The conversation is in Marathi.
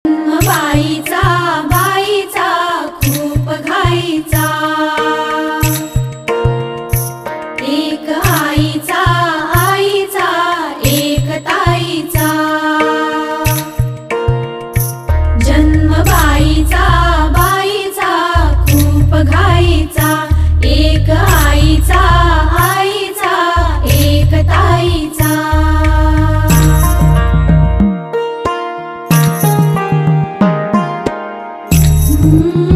बाईचा बाईचा खूप घाईचा, एक आईचा आईचा एक ताईचा, जन्म बाईचा बाईचा खूप घाईचा, एक आईचा आईचा एक ताईचा। Mm-hmm.